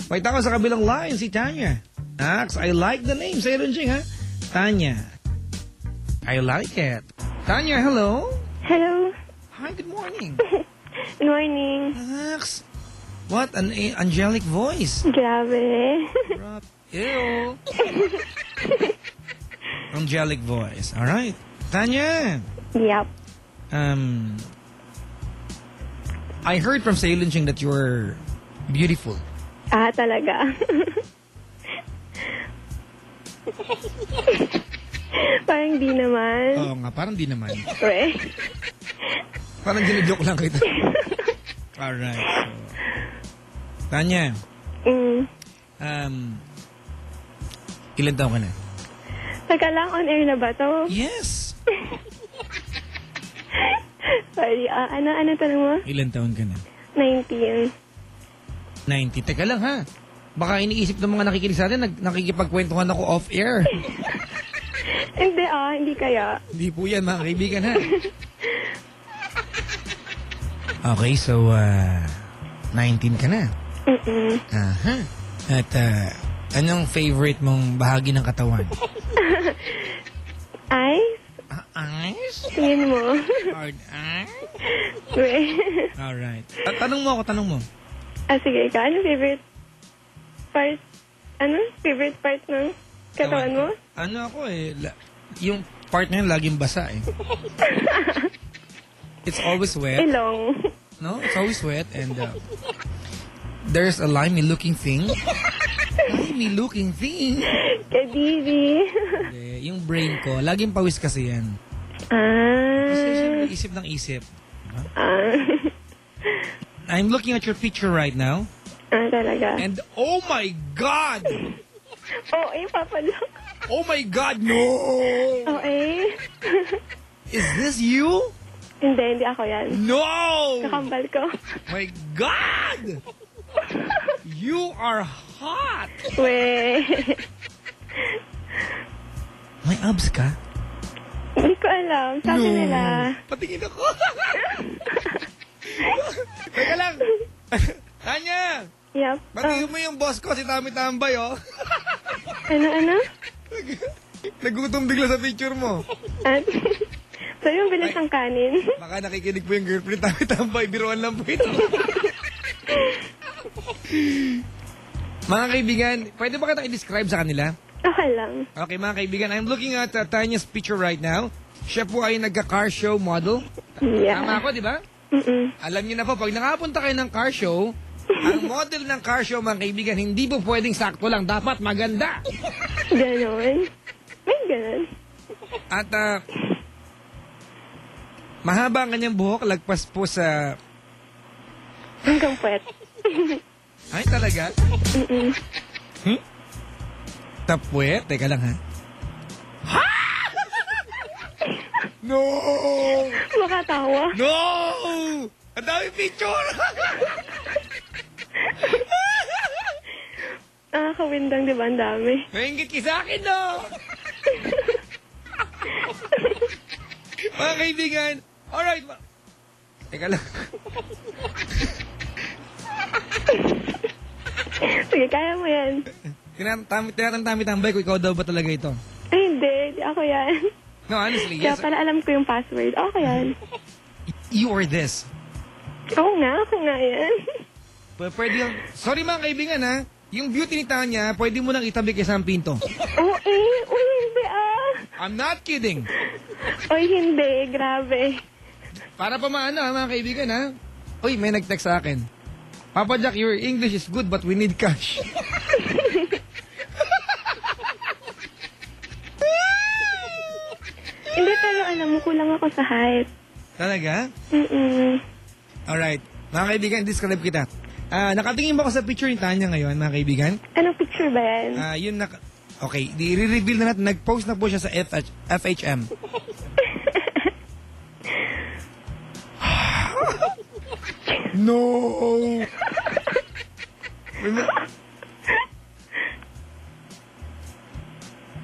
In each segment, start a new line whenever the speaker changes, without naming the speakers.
Pakita ko sa kabilang line si Tanya. Nax, I like the name. Sa'yo rin, Jing, ha? Tanya. I like it. Tanya, hello?
Hello.
Hi, good morning.
Good morning.
Nax, what an angelic voice.
Grabe.
Ew. Angelic voice. All right. Tanya.
Yup.
I heard from Sailin Ching that you're beautiful.
Ah, talaga. Parang di naman.
Oo nga, parang di naman.
We.
Parang ginajoke lang kita. Alright, so... Tanya, ilan taon ka na?
Teka lang, on air na ba to?
Yes!
Sorry, ano tanong mo?
Ilan taon ka na?
19.
90. Teka lang ha. Baka iniisip ng mga nakikinig sa atin, nakikipagkwentuhan ako off-air.
Hindi kaya.
Hindi po yan, mga kaibigan ha. Okay, so 19 ka na. Aha. At anong favorite mong bahagi ng katawan?
Eyes?
Eyes?
Tingin mo.
Hard eyes?
We.
Alright. Tanong mo ako, tanong mo.
Sige ka. Ano favorite part? Ano? Favorite part ng katawan mo?
Ano ako yung part na yun laging basa eh. It's always wet.
Ilong.
No? It's always wet and there's a limey-looking thing. Limey-looking thing.
Kadiri.
Yung brain ko, laging pawis kasi yan. Kasi isip ng isip. I'm looking at your picture right now.
Talaga.
And oh my God!
Oh, papalok.
Oh my God, no!
Oh,
Is this you?
Hindi ako yan.
No!
Kakambal ko.
My God! You are hot!
We.
May abs ka?
Hindi ko alam. Sabi nila.
Patingin ako. Teka lang. Tanya!
Yup.
Patingin mo yung boss ko, si Tami Tambay, oh.
Ano?
Nagutom bigla sa picture mo.
So yung bilis ng kanin.
Baka nakikinig po yung girlfriend Tami Tambay. Biruan lang po ito. Mga kaibigan, pwede ba kitang i-describe sa kanila?
Okay lang.
Okay, mga kaibigan, I'm looking at Tanya's picture right now. Siya po ay nagka-car show model.
Yeah.
Tama ako, di ba? Alam niyo na po, pag nakapunta kayo ng car show, ang model ng car show, mga kaibigan, hindi po pwedeng sakto lang. Dapat maganda.
Ganon. May ganon.
At mahaba ang kanyang buhok, lagpas po sa...
Hanggang puwet.
Ay, talaga? Tapwet? Teka lang, ha? Ha? No!
Makatawa.
No! Ang dami picture!
Nakakawindang, di ba? Ang dami.
Mahingit ki sa akin, no? Mga kaibigan, alright. Teka lang.
Sige, kaya mo yan.
Tinatami-tambay ko, ikaw daw ba talaga ito?
Ay, hindi. Di ako yan.
No, honestly,
Kaya
yes.
pala alam ko yung password. Okay yan.
You are this.
Oo nga, ako nga yan.
Pwede yung... Sorry mga kaibigan, ha? Yung beauty ni Tanya, pwede mo nang itabi kay Sam Pinto.
Oo Uy, hindi
I'm not kidding.
Uy, hindi. Grabe.
Para pa maano, ha, mga kaibigan, ha? Uy, may nag-text sa akin. Papa Jack, your English is good but we need cash.
Hindi, pero alam mo, kulang ako sa height.
Talaga? Alright. Mga kaibigan, describe kita. Nakatingin ba ako sa picture ni Tanya ngayon, mga kaibigan?
Anong picture ba yan?
Okay, i-reveal na natin. Nag-post na po siya sa FHM. No!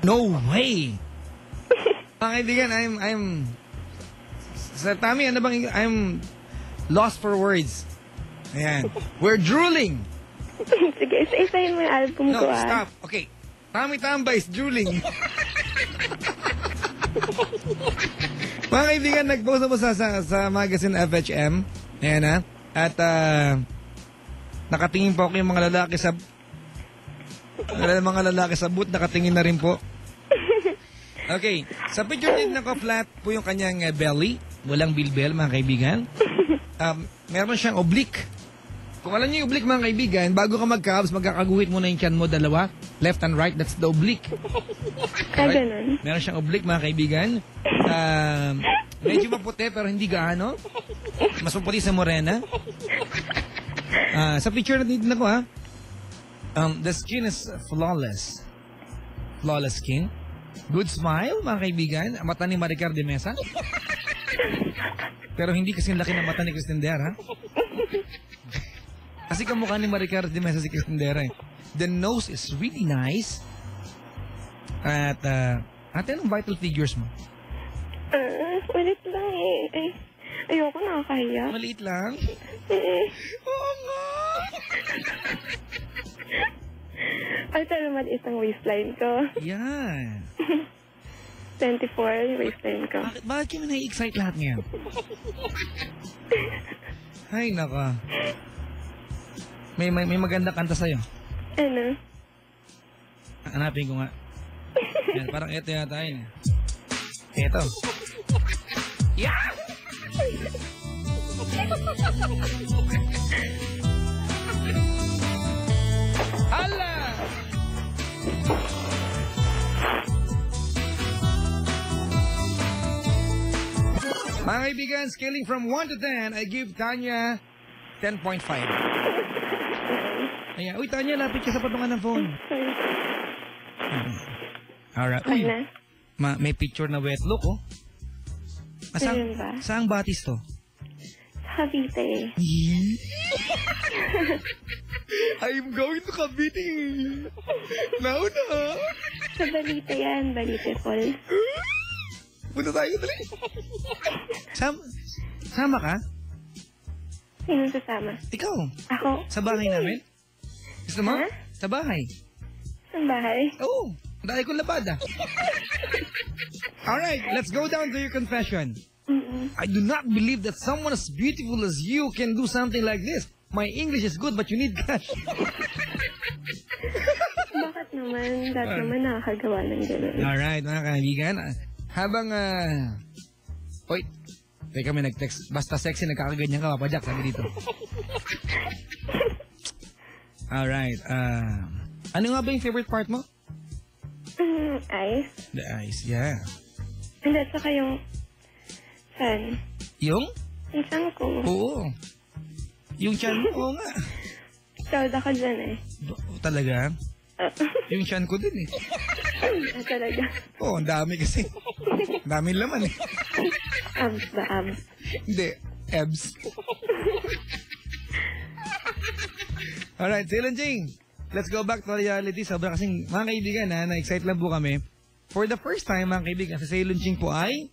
No way! Mga kaibigan, I'm... Sa Tami, I'm lost for words. Ayan. We're drooling.
Sige, isa-isahin mo yung album
No,
ko, ah.
stop. Okay. Tami-tambay is drooling. Mga kaibigan, nag-post ako sa magazine FHM. Ayan ha. At nakatingin po ako yung mga lalaki sa boot, nakatingin na rin po. Okay. Sa picture din naka-flat po yung kanyang belly. Walang bilbel, mga kaibigan. Meron siyang oblique. Kung alam niyo yung oblique, mga kaibigan, bago ka mag-calves, magkakaguhit muna yung tiyan mo, dalawa. Left and right, that's the oblique.
Ganun.
Meron siyang oblique, mga kaibigan. Medyo maputi, pero hindi gaano. Mas maputi sa morena. Sa picture na dito na ko, ha? The skin is flawless. Flawless skin. Good smile, mga kaibigan. Mata ni Maricar de Mesa. Pero hindi kasing laki ng mata ni Cristendera, ha? Kasi kamukha ni Maricar de Mesa si Cristendera, eh. The nose is really nice. At, ate, anong vital figures mo?
Ulit lang eh. Ay, ayoko nakakahiya.
Maliit lang? Oo nga!
Ito naman isang waistline ko.
Yan.
24 yung waistline ko.
Bakit kayo na-excite lahat ngayon? Ay, naka. May maganda kanta sa'yo.
Ano?
Hanapin ko nga. Yan, parang ito yata yun. Ito. Yeah! Hala! Mga kaibigan, scaling from 1 to 10, I give Tanya 10.5. Ayan. Uy, Tanya, lapit ka sa patungan ng phone. Alright. Uy, may picture na wet look, oh.
Ayun ba?
Saang batis to?
Sa Cavite.
I'm going to Cavite. Now na.
Sa Balite yan. Balite Falls.
Punta tayo dali. Sama ka?
Sino sasama?
Ikaw.
Ako?
Sa bahay namin? Gusto mo?
Ha?
Sa bahay.
Sa bahay?
Oo. Dahil ko labada. Alright, let's go down to your confession. I do not believe that someone as beautiful as you can do something like this. My English is good, but you need cash.
Bakit naman? Dati naman nakakagawa ng gano'n.
Alright, mga kaibigan. Habang, Oy, teka, may nag-text. Basta sexy, nagkakaganyan ka, Papa Jack, sabi dito. Alright, ano nga ba yung favorite part mo?
Eyes.
The eyes, yeah.
And at saka yung fan.
Yung?
Yung fan ko.
Oo. Yung chan mo, oo nga.
Proud ako dyan eh.
Talaga? Yung chan ko din eh.
Talaga.
Oo, ang dami kasi. Ang daming laman eh.
Abs ba? Abs?
Hindi, abs. Alright, Ceylon Jing. Let's go back to reality. Sobra kasing, mga kaibigan na-excite lang po kami. For the first time, mga kaibigan, sa Ceylon Jing po ay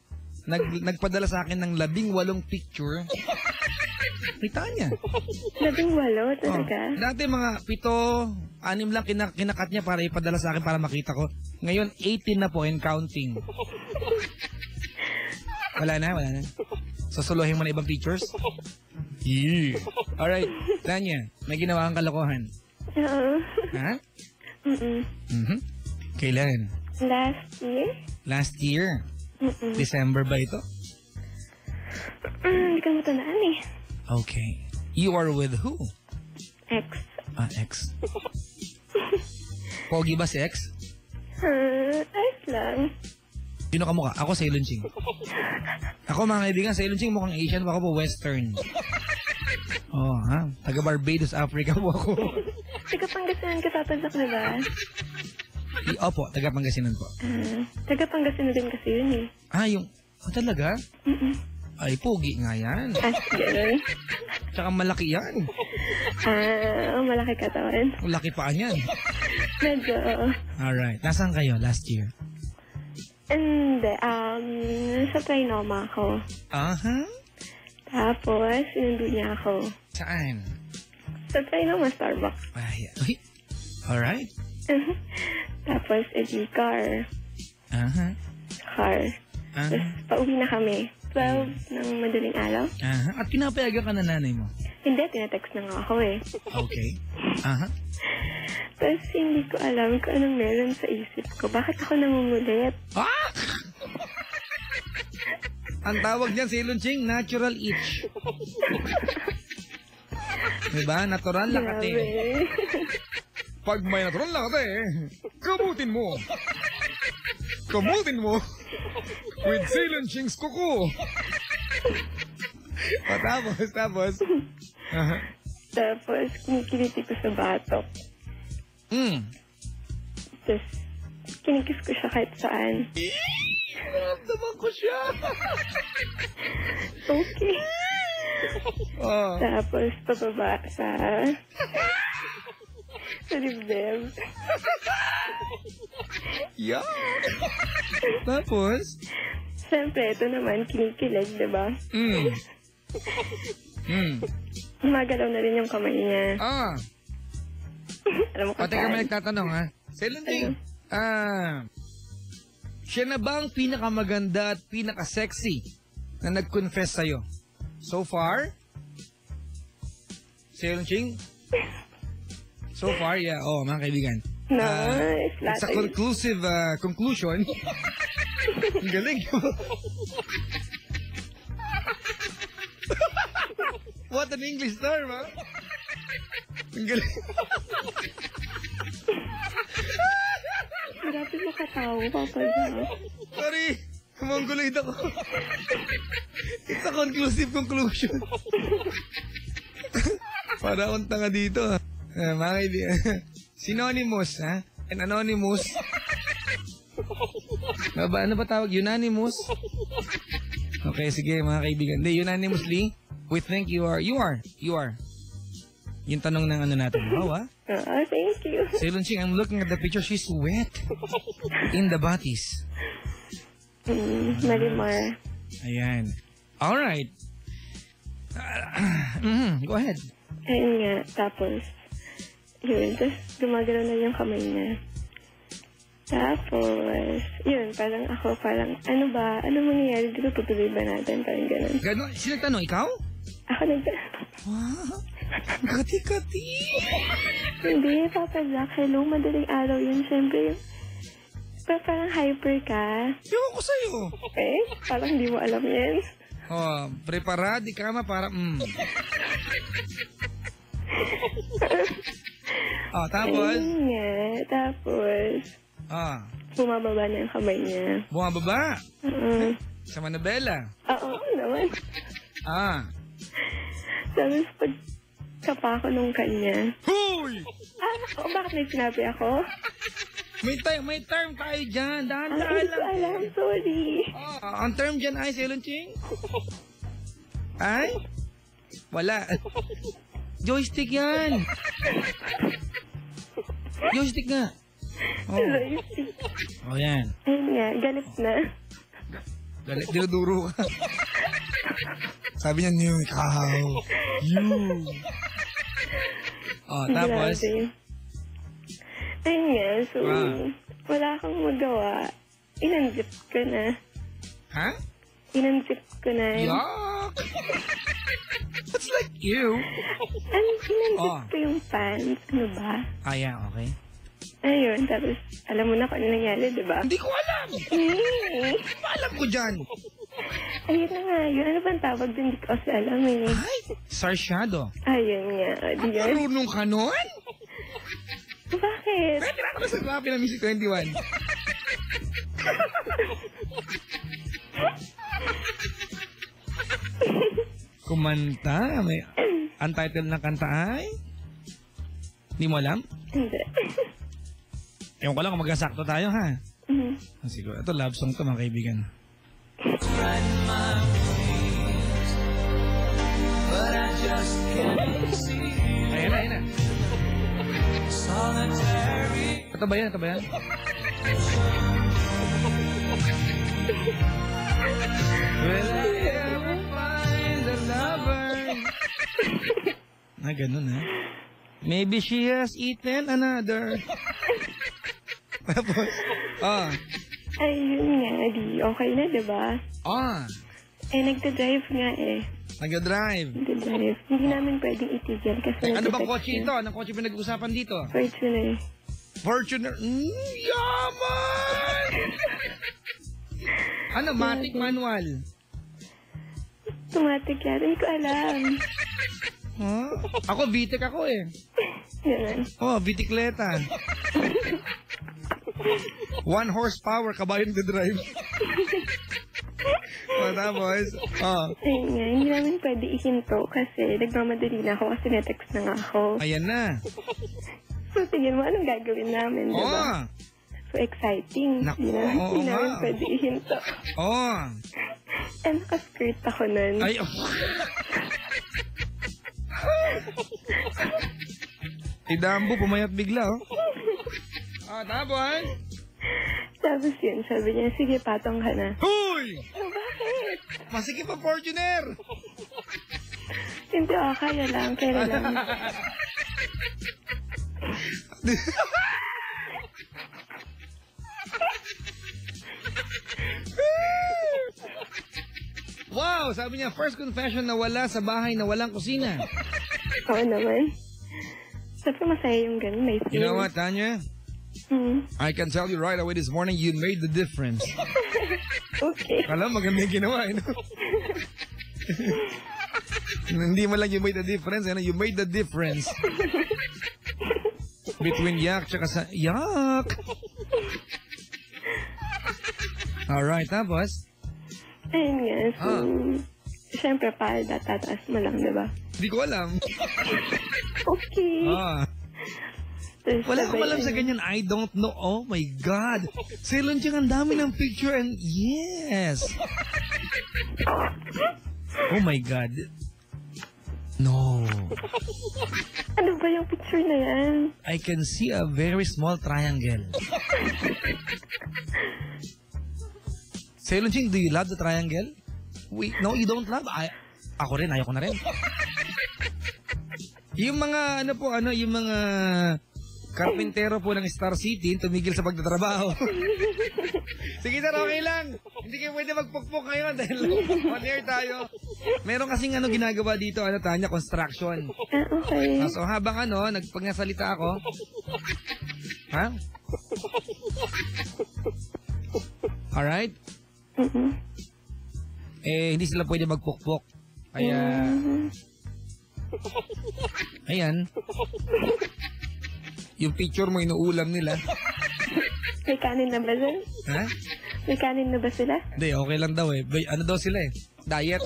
nagpadala sa akin ng 18 picture. Kita niya.
18 talaga?
Dati mga 7, 6 lang kinakat niya para ipadala sa akin para makita ko. Ngayon, 18 na po and counting. Wala na. Susuluhin mo na ibang pictures? Yeah. Alright, Tanya, may ginawa kang kalokohan.
Oo.
Ha? Kailan?
Last year?
Last year? December ba ito?
Hindi ko matandaan eh.
Okay. You are with who?
Ex.
Ex. Pogi ba si ex?
Ayos lang.
Sino ka mukha? Ako, Ceylon Ching. Ako, mga kaibigan, Ceylon Ching mukhang Asian, ako po Western. Oh, ha? Taga Barbados, Africa po ako.
Taga Pangasinan ka tatansak na ba?
Opo, taga Pangasinan po.
Taga Pangasinan din kasi yun eh.
Yung... talaga? Ay, pogi nga yan.
Gano'n.
Tsaka malaki yan.
Malaki katawan.
Malaki pa yan.
Medyo.
Alright. Nasaan kayo last year?
Hindi. Sa Trinoma ako.
Aha.
Tapos, sinundo niya ako.
Saan?
So, try naman Starbucks.
Ay, alright.
Tapos, edi car.
Aha.
Car.
Aha.
Tapos, pauwi na kami. 12 ng madaling araw.
Aha. At pinapayagan ka na nanay mo?
Hindi, tinatext na nga ako eh.
Okay. Aha.
Tapos, hindi ko alam kung anong meron sa isip ko. Bakit ako nangungulit?
Ah! Ang tawag niyan, Sailor Ching, natural itch. Diba? Natural lakate.
Grabe.
Pag may natural lakate, kamutin mo. Kamutin mo. With Sailor Ching's kuko. Tapos. Aha.
Tapos, kinikiliti ko sa batok. Tapos, kinikis ko siya kahit saan.
Naramdaman ko siya.
Okay.
Oh.
Tapos, pababa sa dibdib.
Yeah. Tapos?
Siyempre, ito naman, kinikilig, diba? Gumagalaw na rin yung kamay niya.
Ah.
Alam mo
O,
kung
teka,
saan?
may nagtatanong, ha? Sailor Ching, siya na ba ang pinakamaganda at pinaka-sexy na nag-confess sa'yo? So far? Sailor Ching? So far, yeah. Oh, mga kaibigan.
No,
It's a conclusive conclusion. Ang galing. What an English term, ha? Ang galing.
Grabe mo katawa, Papa Jack.
Sorry, mongoloid ako. It's a conclusive conclusion. Para akong tanga dito. Mga kaibigan. Synonymous, ha? And anonymous. Ano ba tawag? Unanimous? Okay, sige mga kaibigan. Hindi, unanimously, we think you are. Yung tanong ng ano natin. Wow, ha?
Thank you.
Sailor Ching, I'm looking at the picture. She's wet. In the bodies.
Marimar.
Ayan. Alright. Go ahead.
Ayun nga, tapos, yun, tapos gumagalaw na yung kamay niya. Tapos, yun, parang ano ba, ano mangyayari dito, tutuloy ba natin, parang ganun.
Ganon, sino nagtanong? Ikaw?
Ako
Wow. Kati-kati.
Hindi, Papa Jack, hello, madaling araw yun, syempre yung, parang hyper ka.
Yung ko sa'yo.
Eh, parang hindi mo alam yan.
Oh, preparadi ka ma para, Oh, tapos?
Ayun nga, tapos, bumababa na yung kamay niya.
Bumababa? Sa Manabela?
Oo naman. Tapos pagkapa ko nung kanya.
Huy!
Bakit may sinabi ako?
May term tayo dyan. Dahan-dahan
Hindi ko
lang.
alam, sorry.
Ang term dyan ay, Sailor Ching? Ay? Wala. Joystick yan. Joystick nga.
Joystick.
Oh, yan.
Ayun nga, galit na.
Galit, dinuduro ka. Sabi niya, new ikaw. You. Oh, tapos?
Grabe. Ayun nga, so, wala akong magawa. Inanzip ko na.
Ha?
Inanzip ko na.
Yuck! That's like you.
Inanzip ko yung pants. Ano ba?
Yeah, okay.
Ayun, tapos, alam mo na kung ano nangyari, di ba?
Hindi ko alam. Alam ko dyan.
Ayun na nga, yun. Ano bang tawag din? Hindi ko kasi alam eh.
Ay, sarsyado.
Ayun nga, di yan.
Marunong ka nun?
Bakit?
Pwede na ako na sa Rappi na Music 21. Kumanta? May ang title ng kanta ay? Hindi mo alam?
Hindi.
Ewan ko lang kung magkasakto tayo, ha? Siguro. Ito, love song to, mga kaibigan. Ayan na. Ito ba yan? Will I ever find a lover? Ganun, ha? Maybe she has eaten another. Tapos,
Ay, yun nga, di okay na, diba? Eh, nagda-drive nga eh.
Nag-drive.
Nagda-drive. Hindi namin pwedeng itigil kasi
Ano bang
nagda-text
kotse
na.
ito? Anong kotse pinag-uusapan dito?
Fortuner.
Fortuner. Yaman! Ano, matic manual?
Automatic yan. Hindi ko alam.
Huh? Ako, VTEC ako eh.
Ganun.
Bitikleta. 1 horsepower, kabayo nagda-drive. Tapos,
Ayun nga, hindi namin pwede ihinto kasi nagmamadali na ako kasi na-text na nga ako.
ayan na.
So, tingin mo, anong gagawin namin, diba? So, exciting.
Naku,
Hindi
nga.
namin pwede ihinto. And nakaskirt ako nun.
Ay, Idambo, pumayat bigla, tapos?
Tapos yun, sabi niya, sige, patong ka na.
Hoy!
Bakit?
Masikip ang Fortuner!
Hindi, kaya lang.
Wow! Sabi niya, first confession na wala sa bahay na walang kusina.
Oo naman. Sabi masaya yung ganun, may feel.
You know what, Tanya? I can tell you right away this morning, you made the difference.
Okay.
Alam, maganda yung ginawa, Hindi mo lang you made the difference, you made the difference. Between yak tsaka sa yak. Alright, tapos?
Ayun nga, so, siyempre, tataas mo lang, diba?
Hindi ko alam.
Okay. Tapos,
Wala akong
sabay-
alam sa ganyan. I don't know. Oh my God. Silon Chang, ang dami ng picture and yes. Oh my God. No.
Ano ba yung picture na yan?
I can see a very small triangle. Silon Chang, do you love the triangle? Wait, no, you don't love? Ako rin, ayoko na rin. Yung mga, yung mga karpintero po ng Star City, tumigil sa pagtatrabaho. Sige sir, okay lang. Hindi kayo pwede magpukpok ngayon dahil on air tayo. Meron kasing ginagawa dito, Tanya, construction.
Okay.
So habang nagpagnasalita ako, ha? Alright? Hindi sila pwede magpukpok. Kaya, ayan. Yung picture mo, inuulam nila.
May kanin na ba sila?
Ha?
May kanin na ba sila?
Hindi, okay lang daw eh. Ano daw sila eh? Diet.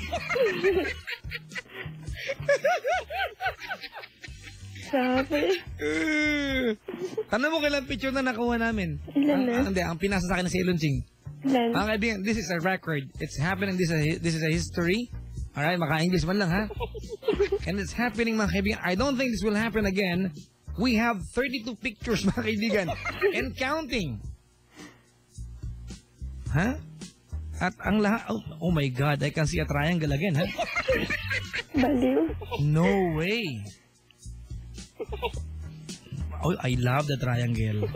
Sabi.
Tanong mo kailang picture na nakuha namin.
Ilan na?
Hindi, ang pinasa sa akin na si Elon Ching.
Ilan?
Ang kaibigan, this is a record. It's happening. This is a history. Alright, maka-English man lang ha. And it's happening, mga kaibigan. I don't think this will happen again. We have 32 pictures, mga kaibigan. And counting. Ha? At ang lahat, oh my God, I can see a triangle again, ha?
Baliw.
No way. Oh, I love the triangle.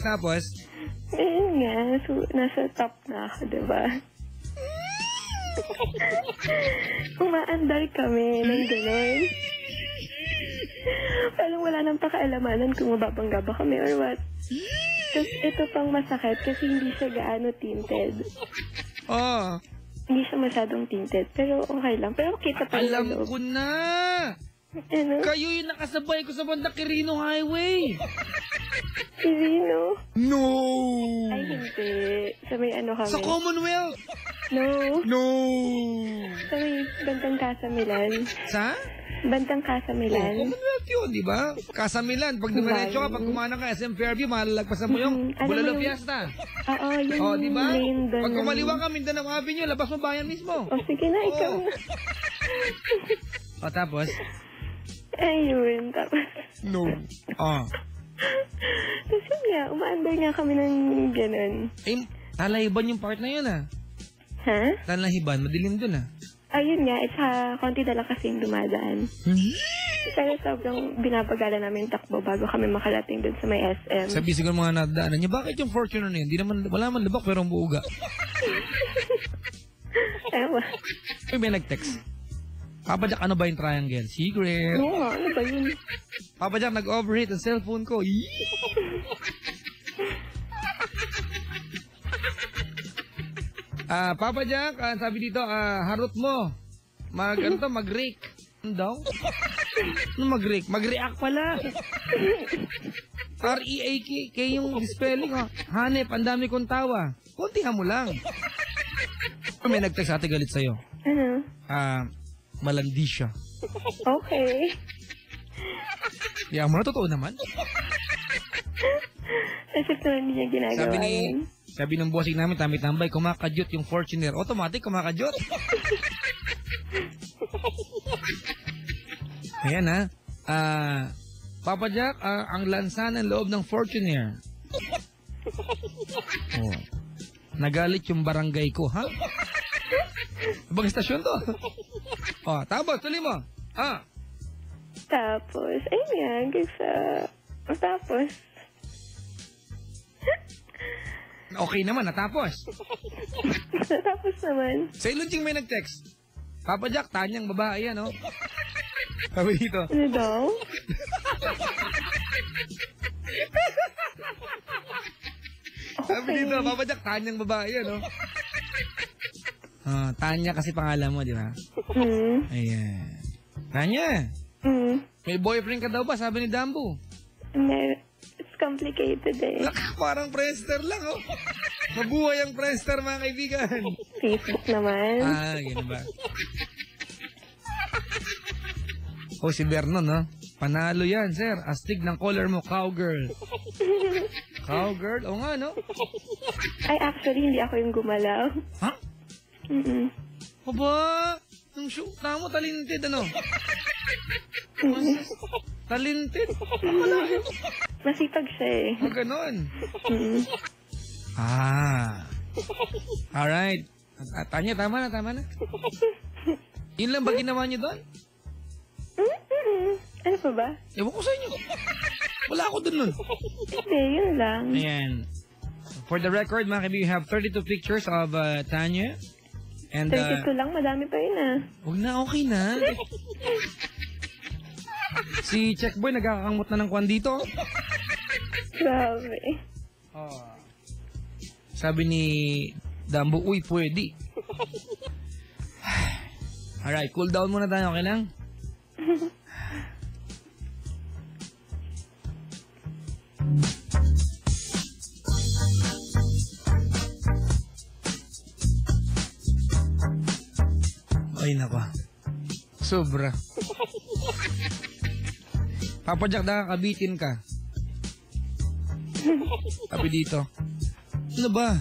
Tapos.
Ayun nga, so, nasa top na ako, diba? Umaandar kami ng gano'n. Parang wala nang pakialamanan kung mababangga ba kami or what. Tapos ito pang masakit kasi hindi siya gaano tinted. Hindi siya masyadong tinted. Pero okay lang. Pero kita pa rin
Alam
loob.
ko na.
Ano?
Kayo yung nakasabay ko sa bandang Quirino Highway.
Si Rino?
No.
Ay, hindi. Sa may ano kami.
Sa Commonwealth.
No.
No.
Sa may Bantang Casa Milan.
Sa?
Bantang Casa Milan.
Commonwealth yun, di ba? Casa Milan. Pag dumiretso ka, pag kumanan ka, SM Fairview, malalagpasan mo yung
Alam
Bulalo
mo yung-
Fiesta.
Oo, yung
Di ba?
lane doon.
Pag kumaliwa ka, Mindanao Avenue, labas mo bayan mismo.
O, sige na, ikaw
Oo.
na.
Tapos?
Ayun, tapos.
No.
Tapos yun nga, umaandar nga kami ng gano'n.
Talahiban yung part na yun,
Ha?
Talahiban, madilim dun,
Ayun nga, konti na lang kasi yung dumadaan. Pero sobrang binabagala namin takbo bago kami makalating dun sa may SM.
Sabi siguro mga nadaanan niya, bakit yung Fortuner na yun? Di naman, wala man labak pero ang buuga.
Ewan.
May nag-text. Papa Jack, ano ba yung triangle? Secret.
Oo, ano ba yun?
Papa Jack, nag-overheat ang cellphone ko. Yee! Papa Jack, sabi dito, harot mo. Mag-rake. Ano daw? Ano mag-rake? Mag-react pala. R-E-A-K yung spelling. Oh. Hanep, ang dami kong tawa. Kuntihan mo lang. May nag-text ate galit sa'yo.
Ano?
Malandi siya.
Okay.
Kaya mo na, totoo naman.
Kasi ito hindi niya ginagawa yun.
Sabi ng bossing namin, tambay, kumakadyot yung Fortuner. Automatic, kumakadyot. Ayan ha. Papa Jack, ang lansa ng loob ng Fortuner. Oh. Nagalit yung barangay ko, ha? Ibang estasyon to. Oh, tapos, tuloy mo.
Tapos, ayun nga, tapos.
Okay naman, natapos.
Tapos naman.
Sa Ilunching may nag-text. Papa Jack, tanyang babae yan, oh. Sabi dito.
Ano daw?
Sabi dito, Papa Jack, tanyang babae yan, oh. Tanya kasi pangalan mo, di ba? Ayan. Tanya, may boyfriend ka daw ba? Sabi ni Dambo.
It's complicated eh.
Parang Friendster lang, oh. Mabuhay ang Friendster, mga kaibigan.
Facebook naman.
Ganun ba? Oh, si Vernon, no? Panalo yan, sir. Astig ng color mo, cowgirl. Cowgirl? Oo nga, no?
Ay, actually, hindi ako yung gumalaw.
Ha?
Aba,
Ang shoot na mo, talented, ano? Talented?
masipag siya eh.
Ganon. Alright. Tanya, tama na. Yun lang ba ginawa niyo doon?
Ano pa ba?
Ewan ko sa inyo. Wala ako doon nun.
Hindi, yun lang.
Ayan. For the record, mga kaibigan, we have 32 pictures of Tanya. And,
32 lang, madami pa yun ah.
Huwag na, okay na. Si Checkboy nagkakamot na ng kwan dito.
Grabe.
Sabi ni Dambo, uy, pwede. Alright, cool down muna tayo, okay lang? Ay, nako. Sobra. Papa Jack, nakakabitin ka. Sabi dito. Ano ba?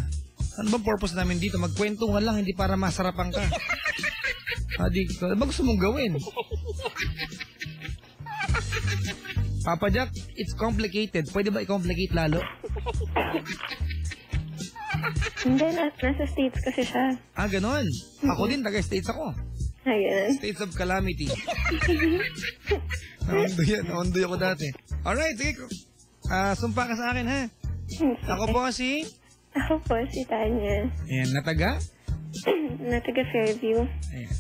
Ano bang purpose namin dito? Magkwentuhan lang, hindi para masarapan ka. Dito. Ano ba gusto mong gawin? Papa Jack, it's complicated. Pwede ba i-complicate lalo?
Hindi, nasa States kasi siya.
Ganon. Ako din, taga-States ako.
Ganun.
States of calamity. Naundoy ako dati. Alright, sige. Sumpa ka sa akin, ha? Ako po si...
Ako po, si Tanya.
Ayan, nataga?
Nataga Fairview.
Ayan.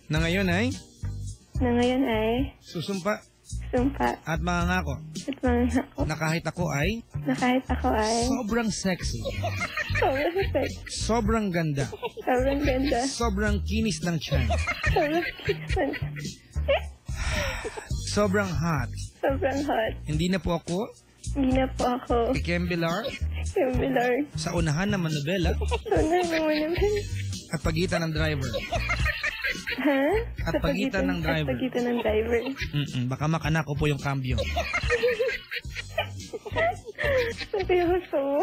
Na ngayon ay...
Na ngayon ay...
Susumpa.
Sumpa.
At mangangako.
At mga ako.
Na kahit ako ay...
Na kahit ako ay...
Sobrang sexy.
Sobrang sex.
Sobrang ganda.
Sobrang ganda.
Sobrang kinis ng tiyan.
Sobrang kisan.
Sobrang hot.
Sobrang hot.
Hindi na po ako...
Hindi na po ako.
Kembelar.
Kembelar.
Sa unahan ng manobela.
Una naman naman.
At pagitan ng driver.
Ha?
At pagitan ng driver.
At pagitan ng driver.
Baka makana ko po yung cambio.
Seryoso mo.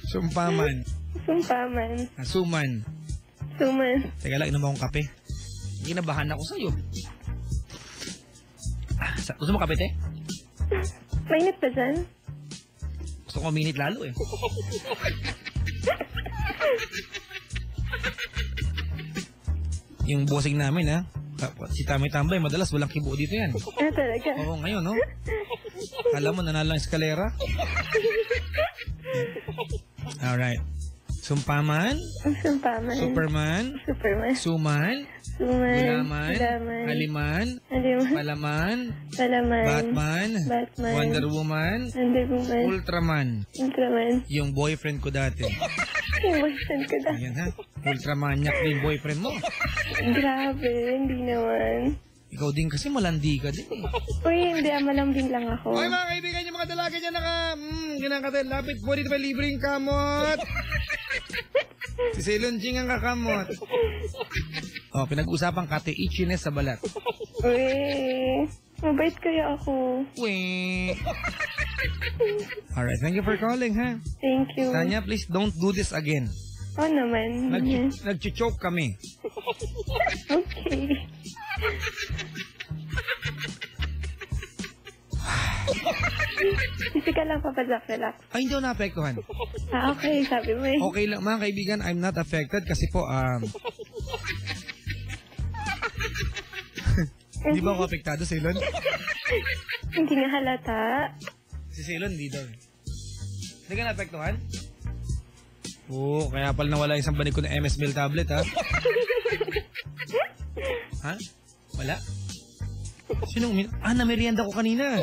Sumpaman.
Sumpaman.
Suman.
Suman.
Teka lang, inom akong kape. Ginabahan ako sa'yo. Gusto mo kape, te?
Mainit pa dyan?
Gusto ko minute lalo eh. Yung bossing namin ha, Si Tamay Tambay, madalas walang kibo dito yan.
Ah, talaga?
Oo, ngayon, no? Alam mo, nanalo ang eskalera. Alright. Sumpaman,
Sumpaman.
Superman,
Superman.
Suman,
Suman.
Gulaman, Haliman,
Aliman.
Palaman,
Palaman.
Batman,
Batman.
Wonder Woman,
Wonder Woman.
Ultraman.
Ultraman.
Yung boyfriend ko dati.
Yung boyfriend ko na.
Ayan ha. Ultramanyak na yung boyfriend mo.
Grabe, hindi naman.
Ikaw din kasi malandi ka din eh.
Uy, hindi, malambing lang ako.
Okay mga kaibigan, yung mga dalaga dyan ginakatil. Lapit po dito may libreng kamot. Si Ceylon Jing ang kakamot. Oh, pinag-usapang kate itchiness sa balat.
Uy, mabait kaya ako.
Wee. Alright, thank you for calling ha.
Thank you.
Tanya, please don't do this again.
Oo naman.
Nag-choke kami.
Okay. Kasi ka lang papadlak-relax.
Ay, hindi ako naapektuhan.
Ah, okay. Sabi mo eh.
Okay lang, mga kaibigan, I'm not affected kasi po, Hindi ba ako apektado, Ceylon?
Hindi nga halata.
Si Ceylon, hindi daw. Hindi ka naapektuhan? Oo, kaya pala nawala isang banig ko na MS Mail tablet, ha? Ha? Wala? Sinong namerienda ko kanina.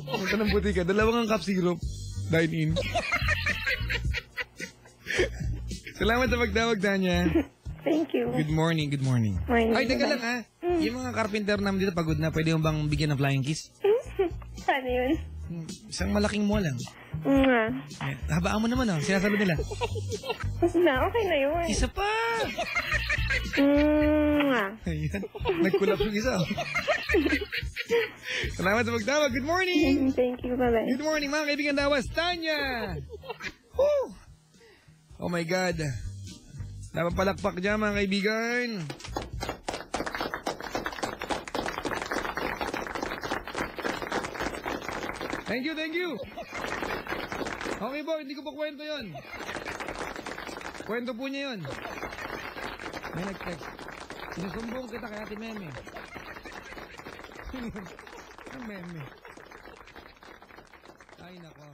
Punta ng butika, dalawang ang cup syrup. Dine in. Salamat sa pagtawag, Tanya.
Thank you.
Good morning, good morning.
Morning.
Ay, teka lang ha. Yung mga carpenter namin dito pagod na, pwede mo bang bigyan ng flying kiss?
Paano yun?
Isang malaking mo lang.
Nga.
Habaan mo naman sinasabi nila.
Na, okay na yun.
Isa pa!
Nga.
Ayan, nag-collapse yung isa. Salamat sa pagtawag. Good morning!
Thank you. Bye-bye.
Good morning mga kaibigan dawas. Tanya! Woo! Oh my God. Dapat palakpak dyan mga kaibigan. Thank you, thank you. Okay po, hindi ko pa kwento yun. Kwento po niya yun. May nag-text. Sinusumbong kita kay Ate Meme. Ang Meme. Ay, nako.